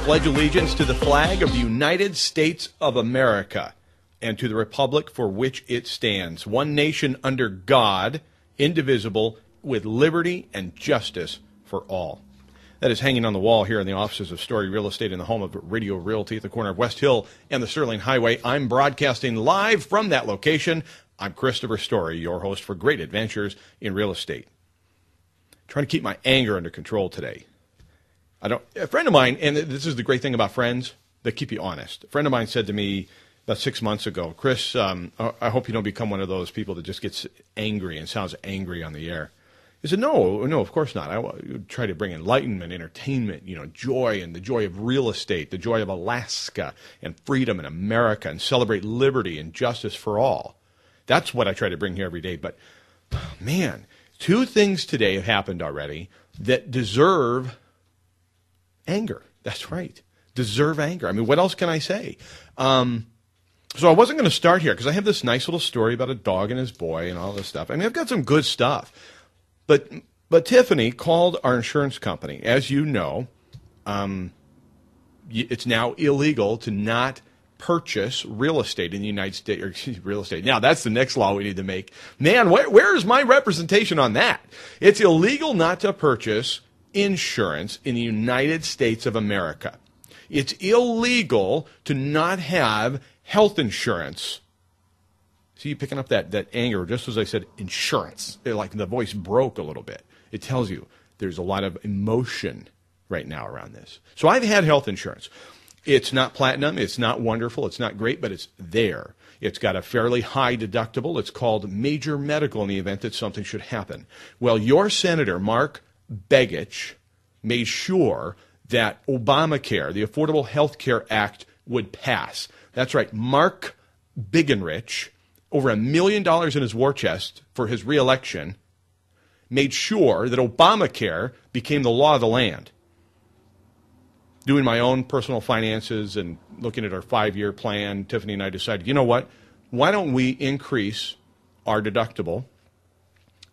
pledge allegiance to the flag of the United States of America and to the republic for which it stands, one nation under God, indivisible, with liberty and justice for all. That is hanging on the wall here in the offices of Story Real Estate in the home of Radio Realty at the corner of West Hill and the Sterling Highway. I'm broadcasting live from that location. I'm Christopher Story, your host for great adventures in real estate. Trying to keep my anger under control today. A friend of mine, and this is the great thing about friends, they keep you honest. A friend of mine said to me about 6 months ago, Chris, I hope you don't become one of those people that just gets angry and sounds angry on the air. He said, no, of course not. I try to bring enlightenment, entertainment, joy, and the joy of real estate, the joy of Alaska and freedom in America, and celebrate liberty and justice for all. That's what I try to bring here every day. But, man, two things today have happened already that deserve anger. That's right. Deserve anger. I mean, what else can I say? So I wasn't going to start here because I have this nice little story about a dog and his boy and all this stuff. I mean, I've got some good stuff. But Tiffany called our insurance company. As you know, it's now illegal to not purchase real estate in the United States. Or real estate. Now, that's the next law we need to make. Man, where is my representation on that? It's illegal not to purchase insurance in the United States of America. It's illegal to not have health insurance. See, you picking up that anger, just as I said, insurance. Like the voice broke a little bit. It tells you there's a lot of emotion right now around this. So I've had health insurance. It's not platinum. It's not wonderful. It's not great, but it's there. It's got a fairly high deductible. It's called major medical in the event that something should happen. Well, your Senator, Mark Begich, made sure that Obamacare, the Affordable Health Care Act, would pass. That's right. Mark Bigenrich, over $1 million in his war chest for his reelection, made sure that Obamacare became the law of the land. Doing my own personal finances and looking at our 5-year plan, Tiffany and I decided, you know what? Why don't we increase our deductible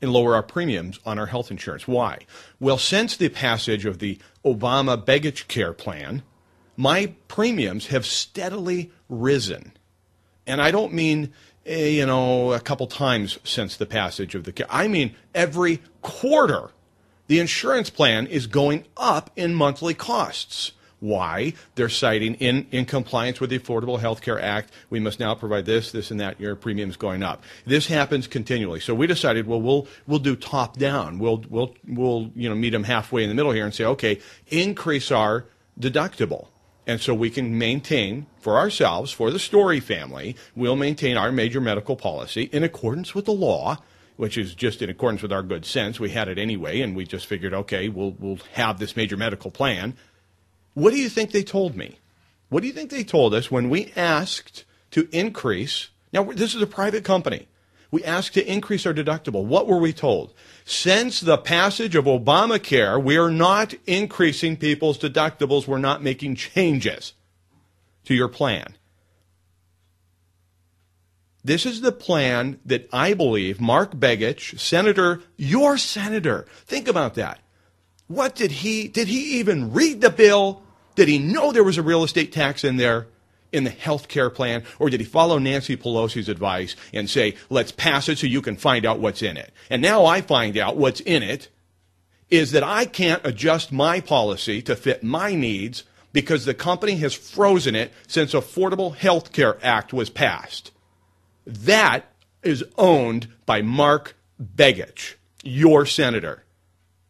and lower our premiums on our health insurance? Why? Well, since the passage of the Obama Begich Care Plan, my premiums have steadily risen. And I don't mean a couple times since the passage of the care. I mean, every quarter, the insurance plan is going up in monthly costs. Why? They're citing in compliance with the Affordable Health Care Act, we must now provide this, and that. Your premium's going up. This happens continually. So we decided, well, we'll do top down. We'll meet them halfway in the middle here and say, okay, increase our deductible. And so we can maintain for ourselves, for the Story family, we'll maintain our major medical policy in accordance with the law, which is just in accordance with our good sense. We had it anyway, and we just figured, okay, we'll have this major medical plan. What do you think they told me? What do you think they told us when we asked to increase? Now, this is a private company. We asked to increase our deductible. What were we told? Since the passage of Obamacare, we are not increasing people's deductibles. We're not making changes to your plan. This is the plan that I believe Mark Begich, Senator, your senator, think about that. What did he even read the bill? Did he know there was a real estate tax in there in the health care plan? Or did he follow Nancy Pelosi's advice and say, let's pass it so you can find out what's in it? And now I find out what's in it is that I can't adjust my policy to fit my needs because the company has frozen it since Affordable Health Care Act was passed. That is owned by Mark Begich, your senator,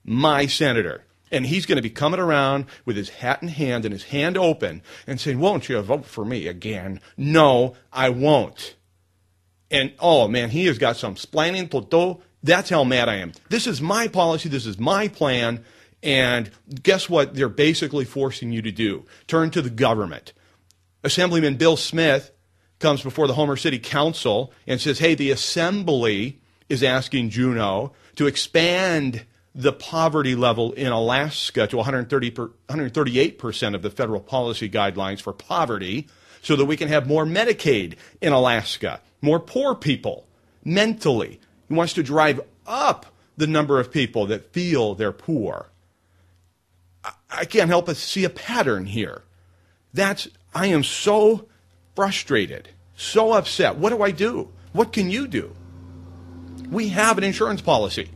my senator. And he's going to be coming around with his hat in hand and his hand open and saying, won't you vote for me again? No, I won't. And, oh, man, he has got some splaining to do. That's how mad I am. This is my policy. This is my plan. And guess what they're basically forcing you to do? Turn to the government. Assemblyman Bill Smith comes before the Homer City Council and says, hey, the Assembly is asking Juneau to expand the poverty level in Alaska to 138% of the federal policy guidelines for poverty so that we can have more Medicaid in Alaska, more poor people mentally. He wants to drive up the number of people that feel they're poor. I can't help but see a pattern here. I am so frustrated, so upset. What do I do? What can you do? We have an insurance policy.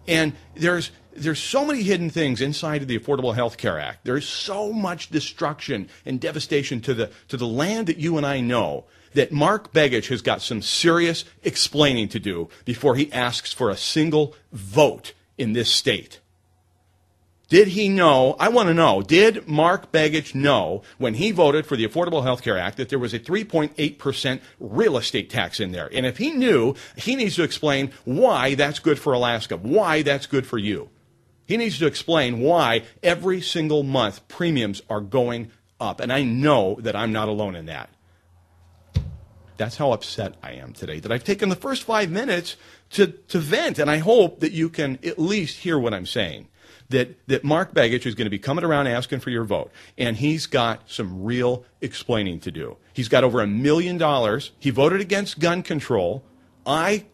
And there's so many hidden things inside of the Affordable Health Care Act. There's so much destruction and devastation to the land that you and I know that Mark Begich has got some serious explaining to do before he asks for a single vote in this state. Did he know, I want to know, did Mark Begich know when he voted for the Affordable Health Care Act that there was a 3.8% real estate tax in there? And if he knew, he needs to explain why that's good for Alaska, why that's good for you. He needs to explain why every single month premiums are going up. And I know that I'm not alone in that. That's how upset I am today, that I've taken the first 5 minutes to vent. And I hope that you can at least hear what I'm saying. That Mark Begich is going to be coming around asking for your vote. And he's got some real explaining to do. He's got over $1 million. He voted against gun control. I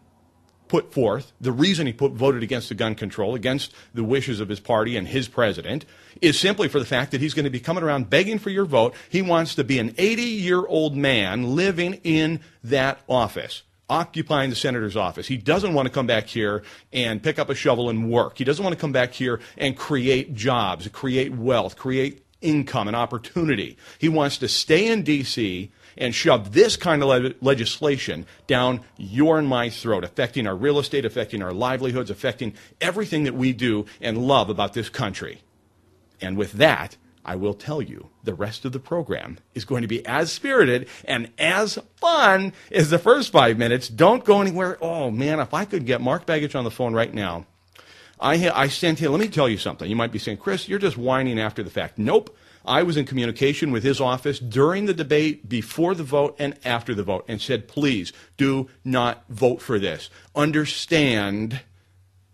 put forth the reason he voted against the gun control, against the wishes of his party and his president, is simply for the fact that he's going to be coming around begging for your vote. He wants to be an 80-year-old man living in that office, occupying the senator's office. He doesn't want to come back here and pick up a shovel and work. He doesn't want to come back here and create jobs, create wealth, create income and opportunity. He wants to stay in D.C. and shove this kind of legislation down your and my throat, affecting our real estate, affecting our livelihoods, affecting everything that we do and love about this country. And with that, I will tell you the rest of the program is going to be as spirited and as fun as the first 5 minutes. Don't go anywhere. Oh, man, if I could get Mark Begich on the phone right now. I sent him, let me tell you something. You might be saying, Chris, you're just whining after the fact. Nope. I was in communication with his office during the debate, before the vote, and after the vote, and said, please do not vote for this. Understand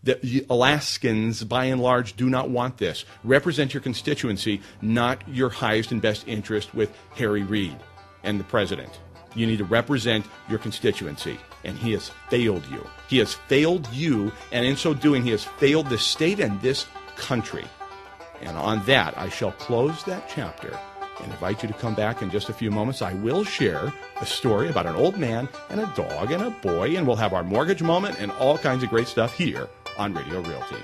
that Alaskans, by and large, do not want this. Represent your constituency, not your highest and best interest with Harry Reid and the president. You need to represent your constituency, and he has failed you. He has failed you, and in so doing, he has failed this state and this country. And on that, I shall close that chapter and invite you to come back in just a few moments. I will share a story about an old man and a dog and a boy, and we'll have our mortgage moment and all kinds of great stuff here on Radio Realty.